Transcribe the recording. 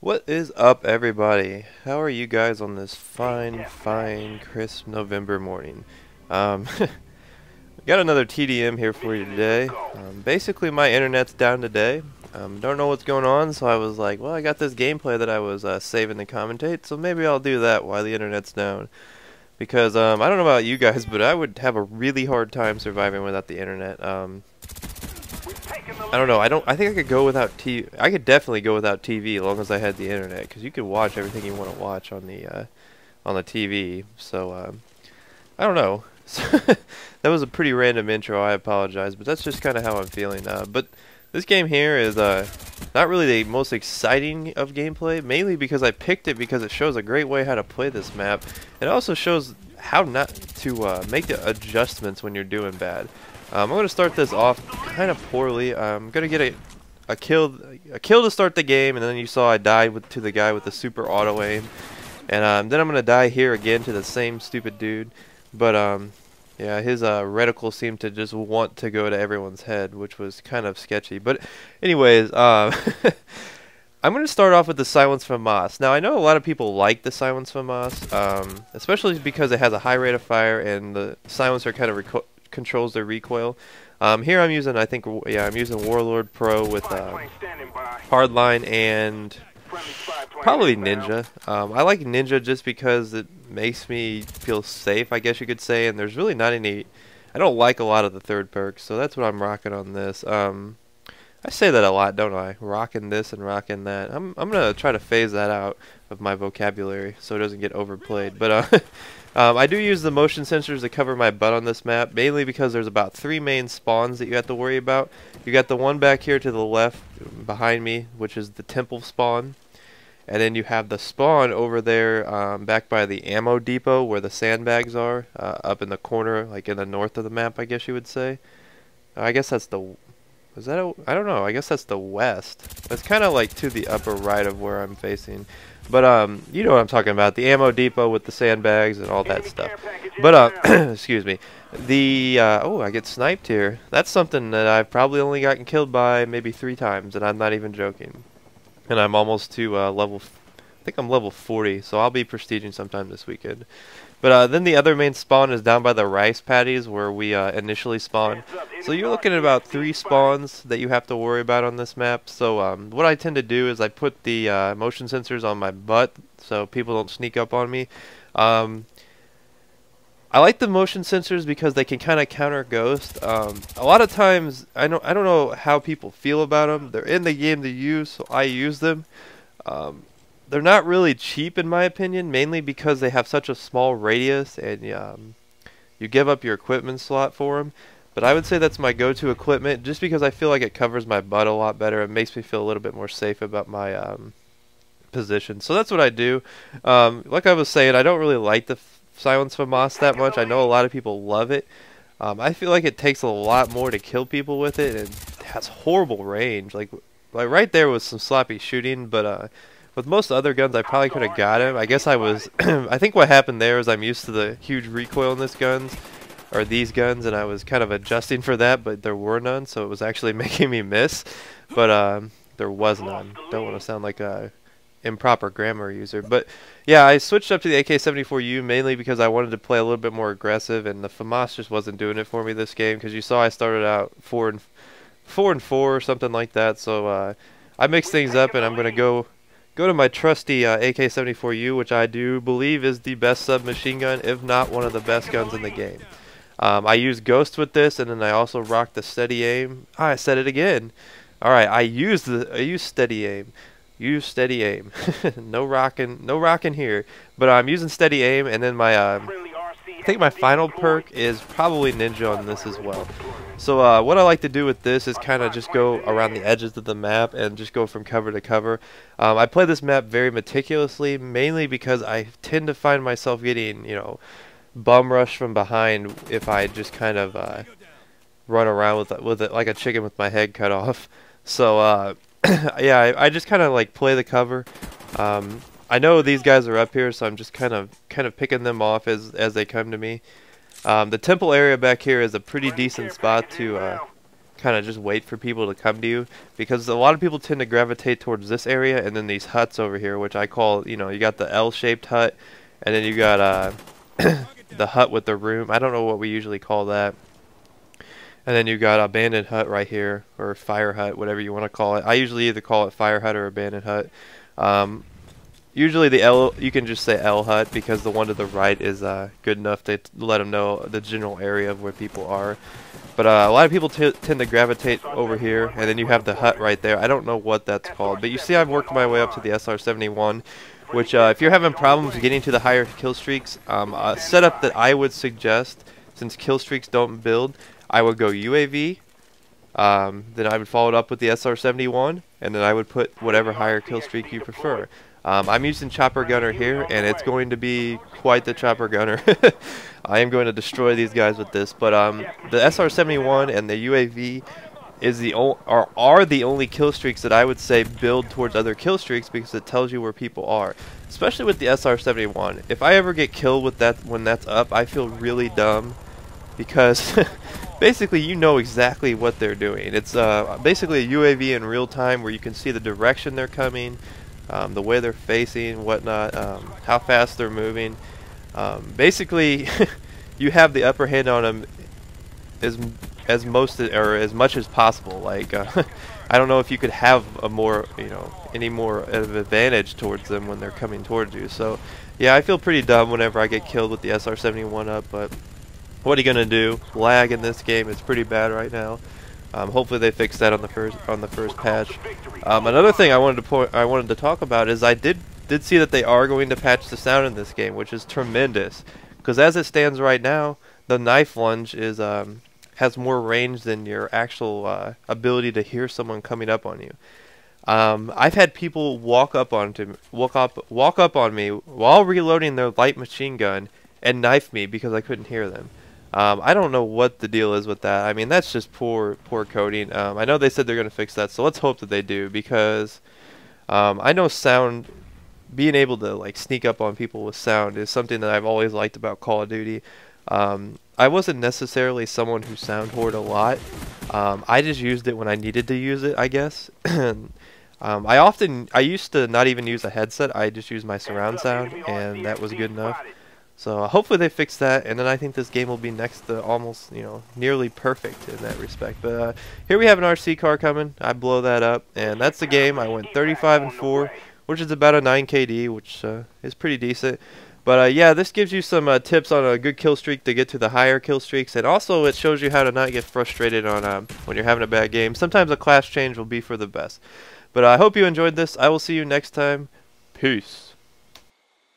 What is up, everybody? How are you guys on this fine, crisp November morning? Got another TDM here for you today. Basically, my internet's down today. Don't know what's going on, so I was like, well, I got this gameplay that I was saving to commentate, so maybe I'll do that while the internet's down. Because, I don't know about you guys, but I would have a really hard time surviving without the internet. I don't know. I think I could go without TV. I could definitely go without TV as long as I had the internet, because you can watch everything you want to watch on the TV. So I don't know. That was a pretty random intro. I apologize, but that's just kind of how I'm feeling. But this game here is not really the most exciting of gameplay, mainly because I picked it because it shows a great way how to play this map. It also shows how not to make the adjustments when you're doing bad. I'm going to start this off kind of poorly. I'm going to get a kill to start the game, and then you saw I died to the guy with the super auto aim. And then I'm going to die here again to the same stupid dude. But yeah, his reticle seemed to just want to go to everyone's head, which was kind of sketchy. But anyways, I'm going to start off with the Silence FAMAS. Now, I know a lot of people like the Silence FAMAS, especially because it has a high rate of fire and the silencer kind of controls their recoil. Here I'm using, I'm using Warlord Pro with Hardline and probably Ninja. I like Ninja just because it makes me feel safe, I guess you could say, and there's really not any, I don't like a lot of the third perks, so that's what I'm rocking on this. I say that a lot, don't I? Rocking this and rocking that. I'm gonna try to phase that out of my vocabulary so it doesn't get overplayed. But I do use the motion sensors to cover my butt on this map, mainly because there's about 3 main spawns that you have to worry about. You got the one back here to the left behind me, which is the temple spawn. And then you have the spawn over there back by the ammo depot where the sandbags are, up in the corner, like in the north of the map, I guess you would say. I guess that's the... I don't know, I guess that's the west. That's kind of like to the upper right of where I'm facing. But, you know what I'm talking about. The ammo depot with the sandbags and all that stuff. But, excuse me. Oh, I get sniped here. That's something that I've probably only gotten killed by maybe 3 times, and I'm not even joking. And I'm almost to I think I'm level 40, so I'll be prestiging sometime this weekend. But then the other main spawn is down by the rice paddies where we initially spawned. So you're looking at about 3 spawns that you have to worry about on this map. So what I tend to do is I put the motion sensors on my butt so people don't sneak up on me. I like the motion sensors because they can kind of counter ghost. A lot of times, I don't know how people feel about them. They're in the game to use, so I use them. They're not really cheap in my opinion, mainly because they have such a small radius and you give up your equipment slot for them. But I would say that's my go-to equipment just because I feel like it covers my butt a lot better. It makes me feel a little bit more safe about my position. So that's what I do. Like I was saying, I don't really like the Silence FAMAS that much. I know a lot of people love it. I feel like it takes a lot more to kill people with it, and it has horrible range. Like right there was some sloppy shooting, but with most other guns I probably could have got him. I guess I was I think what happened there is I'm used to the huge recoil in these guns, and I was kind of adjusting for that, but there were none, so it was actually making me miss. But there was none. Don't want to sound like a improper grammar user, but yeah, I switched up to the AK-74U mainly because I wanted to play a little bit more aggressive, and the FAMAS just wasn't doing it for me this game, because you saw I started out 4 and 4 or something like that. So I mixed things up, and I'm gonna go to my trusty AK-74U, which I do believe is the best submachine gun, if not one of the best guns in the game. I use Ghost with this, and then I also rock the steady aim. I said it again. All right, I use steady aim. Use steady aim. no rocking here. But I'm using steady aim, and then my I think my final perk is probably Ninja on this as well. So what I like to do with this is kind of just go around the edges of the map and just go from cover to cover. I play this map very meticulously, mainly because I tend to find myself getting, bum rush from behind if I just kind of run around with it like a chicken with my head cut off. So yeah, I just kind of like play the cover. I know these guys are up here, so I'm just kind of picking them off as they come to me. The temple area back here is a pretty decent spot to kind of just wait for people to come to you, because a lot of people tend to gravitate towards this area and then these huts over here, which I call, you know, you got the L-shaped hut, and then you got the hut with the room. I don't know what we usually call that. And then you got abandoned hut right here, or fire hut, whatever you want to call it. I usually either call it fire hut or abandoned hut. Usually the L, you can just say L hut, because the one to the right is good enough to let them know the general area of where people are. But a lot of people tend to gravitate over here, and then you have the hut right there. I don't know what that's called, but you see I've worked my way up to the SR71, which if you're having problems getting to the higher kill streaks, a setup that I would suggest, since kill streaks don't build, I would go UAV, then I would follow it up with the SR71, and then I would put whatever higher kill streak you prefer. I'm using Chopper Gunner here, and it's going to be quite the Chopper Gunner. I am going to destroy these guys with this, but the SR71 and the UAV is are the only kill streaks that I would say build towards other kill streaks, because it tells you where people are. Especially with the SR71. If I ever get killed with that when that's up, I feel really dumb, because basically you know exactly what they're doing. It's basically a UAV in real time, where you can see the direction they're coming, the way they're facing, whatnot, how fast they're moving. Basically, you have the upper hand on them as much as possible. Like I don't know if you could have a more, you know, any more of an advantage towards them when they're coming towards you. So yeah, I feel pretty dumb whenever I get killed with the SR71 up, but what are you gonna do? Lag in this game is pretty bad right now. Hopefully they fix that on the first patch. Another thing I wanted to talk about is I did see that they are going to patch the sound in this game, which is tremendous. Because as it stands right now, the knife lunge is has more range than your actual ability to hear someone coming up on you. I've had people walk up on me while reloading their light machine gun and knife me because I couldn't hear them. I don't know what the deal is with that. I mean, that's just poor coding. I know they said they're going to fix that, so let's hope that they do, because I know sound, being able to like sneak up on people with sound is something that I've always liked about Call of Duty. I wasn't necessarily someone who sound hoard a lot. I just used it when I needed to use it, I guess. I used to not even use a headset. I just used my surround sound, and that was good enough. So hopefully they fix that, and then I think this game will be next to almost, you know, nearly perfect in that respect. But here we have an RC car coming. I blow that up, and that's the game. I went 35-4, which is about a 9 KD, which is pretty decent. But yeah, this gives you some tips on a good kill streak to get to the higher kill streaks, and also it shows you how to not get frustrated on when you're having a bad game. Sometimes a class change will be for the best. But I hope you enjoyed this. I will see you next time. Peace.